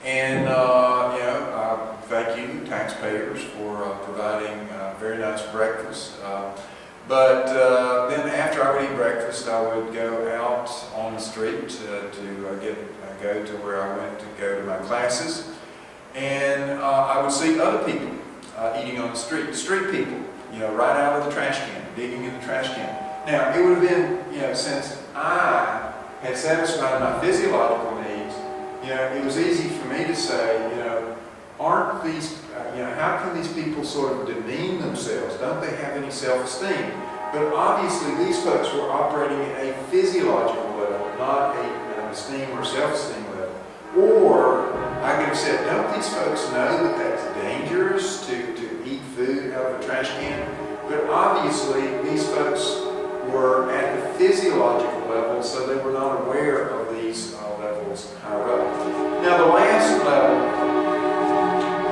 And thank you, taxpayers, for providing very nice breakfast. But then after I would eat breakfast, I would go out on the street to go to where I went to go to my classes. And I would see other people eating on the street people, right out of the trash can, digging in the trash can. Now, it would have been, since I had satisfied my physiological needs, it was easy for me to say, aren't these, how can these people sort of demean themselves? Don't they have any self-esteem? But obviously, these folks were operating at a physiological level, not an esteem or self-esteem level. Or I could have said, don't these folks know that that's dangerous to eat food out of a trash can? But obviously, these folks were at the physiological level, so they were not aware of these levels higher up. Now, the last level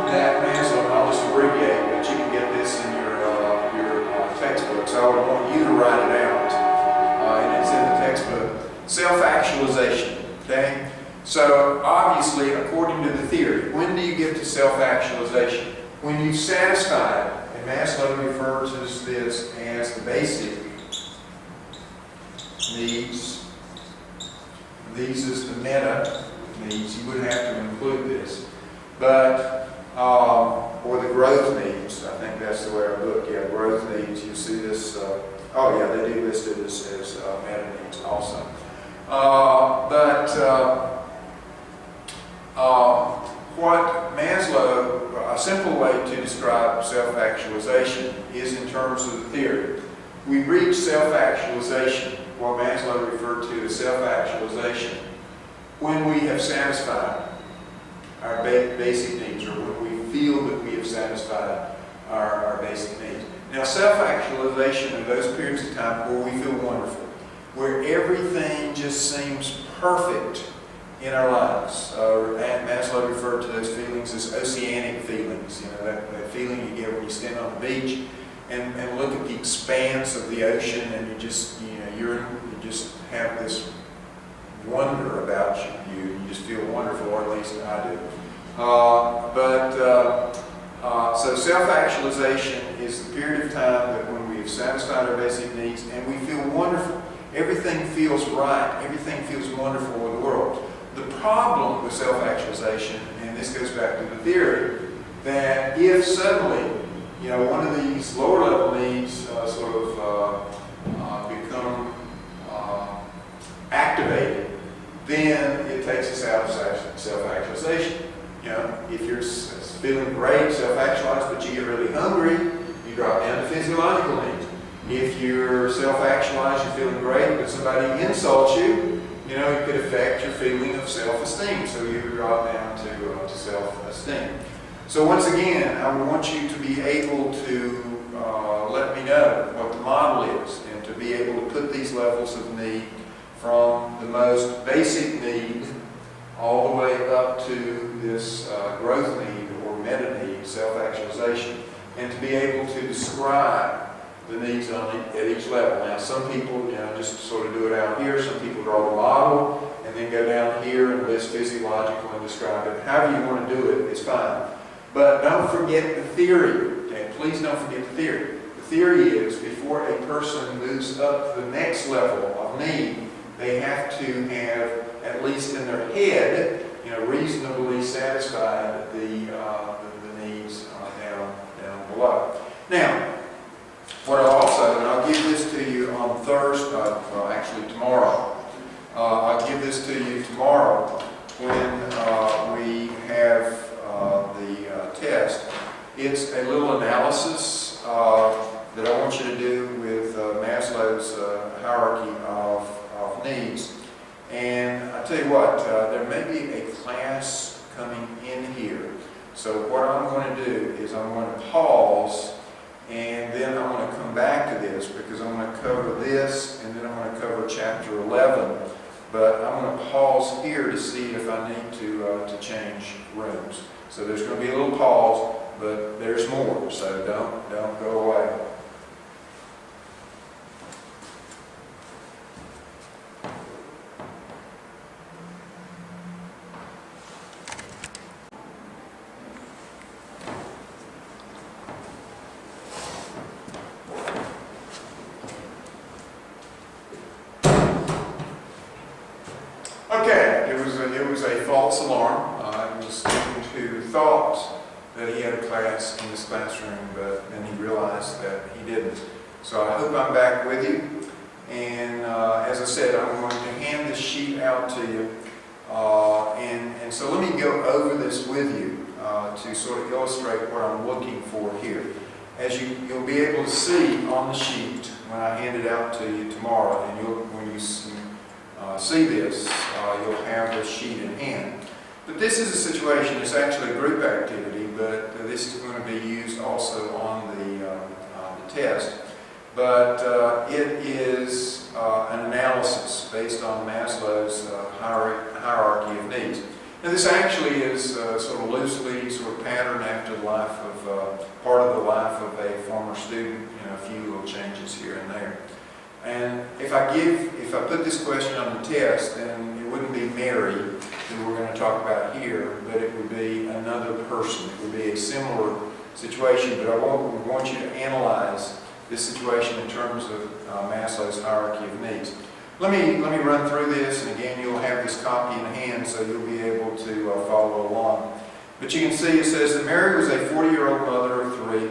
that Maslow, and I'll just abbreviate, but you can get this in your textbook, so I would want you to write it out, and it's in the textbook. Self-actualization, okay? So, obviously, according to the theory, when do you get to self-actualization? When you've satisfied, and Maslow refers to this as the basic needs. These is the meta needs. You wouldn't have to include this. But, or the growth needs. I think that's the way I look. Yeah, growth needs. You see this. Oh, yeah, they do listed this as meta needs also. What Maslow, a simple way to describe self-actualization is in terms of the theory. We reach self-actualization, what Maslow referred to as self-actualization, when we have satisfied our basic needs, or when we feel that we have satisfied our basic needs. Now, self-actualization are those periods of time where we feel wonderful, where everything just seems perfect in our lives. Maslow referred to those feelings as oceanic feelings. That feeling you get when you stand on the beach and look at the expanse of the ocean, and you just have this wonder about you. You just feel wonderful, or at least I do. So self-actualization is the period of time that when we have satisfied our basic needs and we feel wonderful. Everything feels right. Everything feels wonderful in the world. The problem with self-actualization, and this goes back to the theory, that if suddenly, one of these lower level needs become activated, then it takes us out of self-actualization. If you're feeling great, self-actualized, but you get really hungry, you drop down to physiological needs. If you're self-actualized, you're feeling great, but somebody insults you, it could affect your feeling of self-esteem, so you drop down to self-esteem. So once again, I want you to be able to let me know what the model is, and to be able to put these levels of need from the most basic need all the way up to this growth need or meta need, self-actualization, and to be able to describe the needs at each level. Now, some people, just sort of do it out here. Some people draw the model and then go down here and list physiological and describe it. However you want to do it, it's fine. But don't forget the theory. Okay? Please don't forget the theory. The theory is before a person moves up to the next level of need, they have to have, at least in their head, reasonably satisfied the needs down below. Now, what I'll give this to you on Thursday, well, actually tomorrow. I'll give this to you tomorrow when we have the test. It's a little analysis that I want you to do with Maslow's hierarchy of needs. And I tell you what, there may be a class coming in here. So what I'm going to do is I'm going to pause, and then I'm going to come back to this, because I'm going to cover this, and then I'm going to cover chapter 11. But I'm going to pause here to see if I need to change rooms. So there's going to be a little pause, but there's more. So don't go away. false alarm. He was a student who thought that he had a class in this classroom, but then he realized that he didn't. So I hope I'm back with you. And as I said, I'm going to hand this sheet out to you. And so let me go over this with you to sort of illustrate what I'm looking for here. As you'll be able to see on the sheet when I hand it out to you tomorrow, and when you see this, you'll have this sheet in hand. But this is a situation, it's actually a group activity, but this is going to be used also on the test. But it is an analysis based on Maslow's hierarchy of needs. And this actually is sort of loosely sort of patterned after the life of, part of the life of a former student, a few little changes here and there. And if I put this question on the test, then it wouldn't be Mary, who we're going to talk about here, but it would be another person. It would be a similar situation, but I want you to analyze this situation in terms of Maslow's hierarchy of needs. Let me run through this, and again, you'll have this copy in hand, so you'll be able to follow along. But you can see it says that Mary was a 40-year-old mother of 3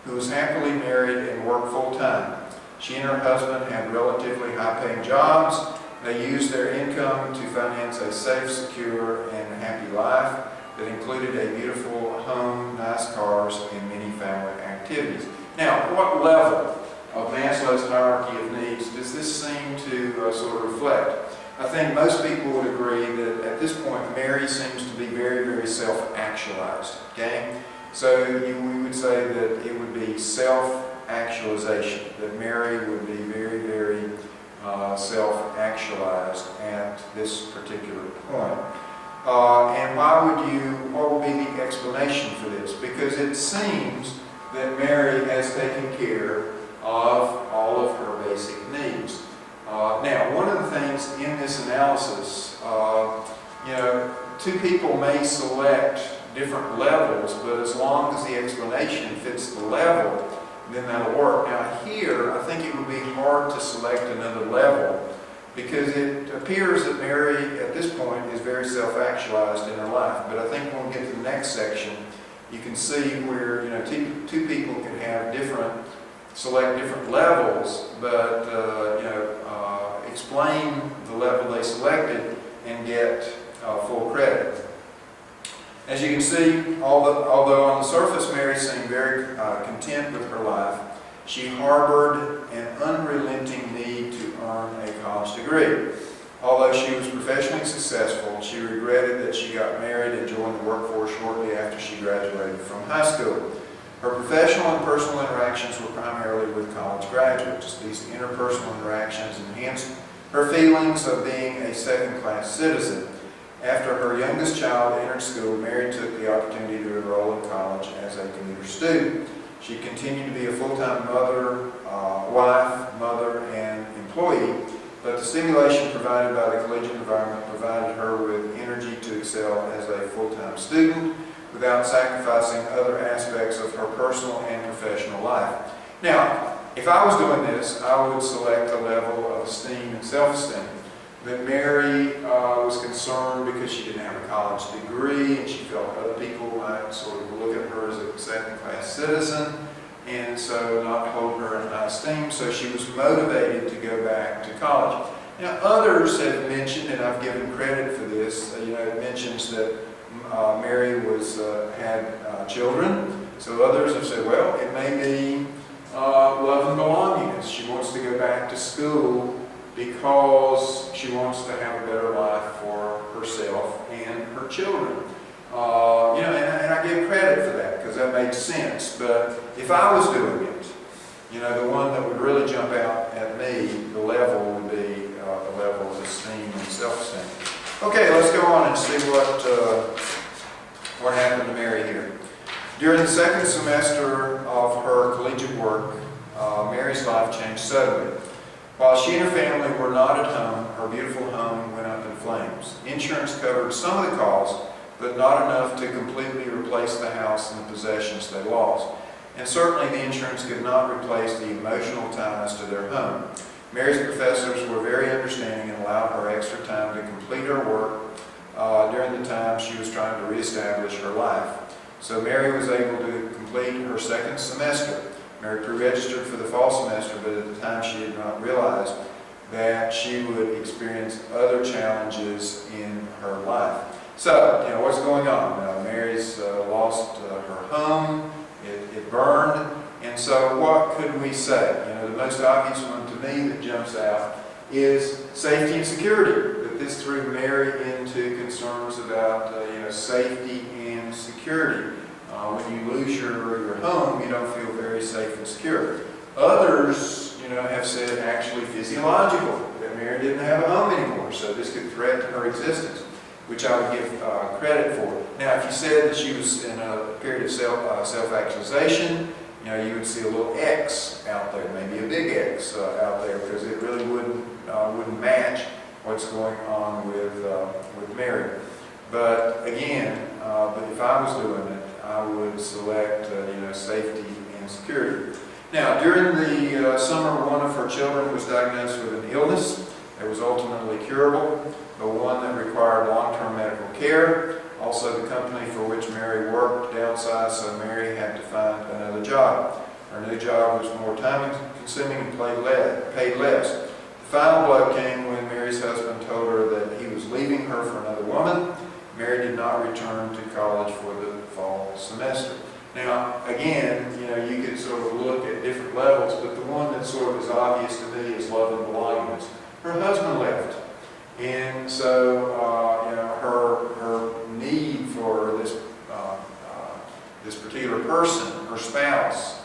who was happily married and worked full-time. She and her husband had relatively high-paying jobs. They used their income to finance a safe, secure, and happy life that included a beautiful home, nice cars, and many family activities. Now, what level of Maslow's hierarchy of needs does this seem to sort of reflect? I think most people would agree that at this point, Mary seems to be very, very self-actualized. Okay? So we would say that it would be self-actualization, that Mary would be very, very self-actualized at this particular point. And what would be the explanation for this? Because it seems that Mary has taken care of all of her basic needs. Now, one of the things in this analysis, two people may select different levels, but as long as the explanation fits the level, then that'll work. Now here, I think it would be hard to select another level because it appears that Mary, at this point, is very self-actualized in her life. But I think when we get to the next section, you can see where two people can have select different levels, but explain the level they selected and get full credit. As you can see, although on the surface Mary seemed very content with her life, she harbored an unrelenting need to earn a college degree. Although she was professionally successful, she regretted that she got married and joined the workforce shortly after she graduated from high school. Her professional and personal interactions were primarily with college graduates. These interpersonal interactions enhanced her feelings of being a second-class citizen. After her youngest child entered school, Mary took the opportunity to enroll in college as a commuter student. She continued to be a full-time mother, wife, mother, and employee, but the stimulation provided by the collegiate environment provided her with energy to excel as a full-time student without sacrificing other aspects of her personal and professional life. Now, if I was doing this, I would select a level of esteem and self-esteem. But Mary was concerned because she didn't have a college degree and she felt other people might sort of look at her as a second-class citizen and so not hold her in high esteem. So she was motivated to go back to college. Now others have mentioned, and I've given credit for this, it mentions that Mary had children. So others have said, well, it may be love and belongingness. She wants to go back to school because she wants to have a better life for herself and her children. And I give credit for that because that makes sense. But if I was doing it, the one that would really jump out at me, the level would be the level of esteem and self-esteem. Okay, let's go on and see what happened to Mary here. During the second semester of her collegiate work, Mary's life changed suddenly. While she and her family were not at home, her beautiful home went up in flames. Insurance covered some of the costs, but not enough to completely replace the house and the possessions they lost. And certainly the insurance could not replace the emotional ties to their home. Mary's professors were very understanding and allowed her extra time to complete her work during the time she was trying to reestablish her life. So Mary was able to complete her second semester. Mary pre-registered for the fall semester, but at the time she did not realize that she would experience other challenges in her life. So, what's going on? Mary's lost her home. It burned. And so what could we say? The most obvious one to me that jumps out is safety and security. That this threw Mary into concerns about safety and security. When you lose your home, you don't feel very safe and secure. Others, have said actually physiological, that Mary didn't have a home anymore, so this could threaten her existence, which I would give credit for. Now, if you said that she was in a period of self-actualization, you would see a little X out there, maybe a big X out there, because it really wouldn't match what's going on with Mary. But again, if I was doing it, I would select safety and security. Now, during the summer, one of her children was diagnosed with an illness that was ultimately curable, but one that required long-term medical care. Also, the company for which Mary worked downsized, so Mary had to find another job. Her new job was more time-consuming and paid less. The final blow came when Mary's husband told her that he was leaving her for another woman. Mary did not return to college for the fall semester. Now, again, you could sort of look at different levels, but the one that sort of is obvious to me is love and belongingness. Her husband left, and so her need for this particular person, her spouse,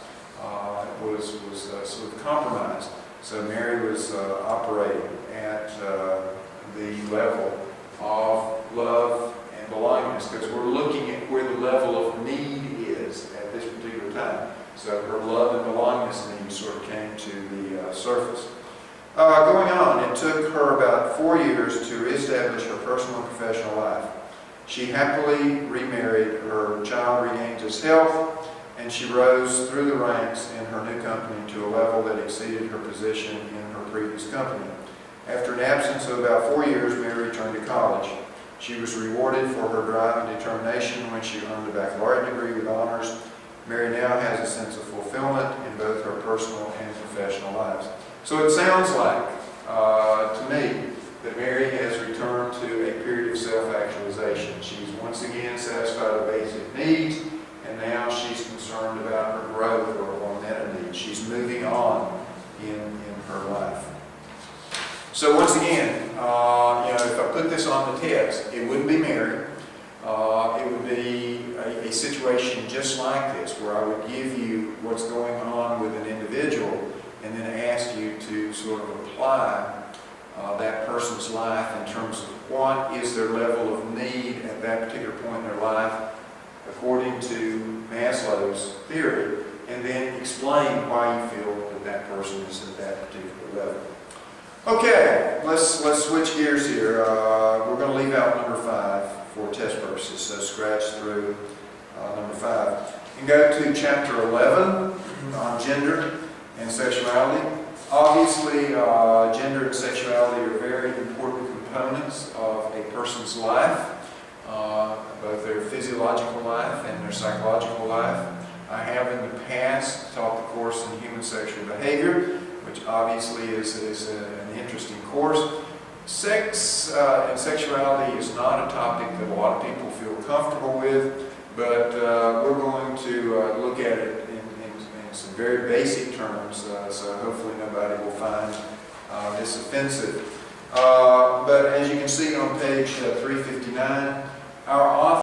was sort of compromised. So Mary was operating at the level of love and belongingness, because we're looking at where the level of need is at this particular time. So her love and belongingness need sort of came to the surface. Going on, it took her about 4 years to reestablish her personal and professional life. She happily remarried, her child regained his health, and she rose through the ranks in her new company to a level that exceeded her position in her previous company. After an absence of about 4 years, Mary returned to college. She was rewarded for her drive and determination when she earned a baccalaureate degree with honors. Mary now has a sense of fulfillment in both her personal and professional lives. So it sounds like, to me, that Mary has returned to a period of self-actualization. She's once again satisfied her basic needs, and now she's concerned about her growth or meta needs. She's moving on in her life. So once again, if I put this on the test, it wouldn't be Mary. It would be a situation just like this, where I would give you what's going on with an individual and then ask you to sort of apply that person's life in terms of what is their level of need at that particular point in their life according to Maslow's theory, and then explain why you feel that that person is at that particular level. Okay, let's switch gears here. We're going to leave out number 5 for test purposes, so scratch through number 5. And go to chapter 11 on gender and sexuality. Obviously, gender and sexuality are very important components of a person's life, both their physiological life and their psychological life. I have in the past taught the course in human sexual behavior, which obviously is an interesting course. Sex and sexuality is not a topic that a lot of people feel comfortable with, but we're going to look at it in some very basic terms, so hopefully nobody will find this offensive. But as you can see on page 359, our author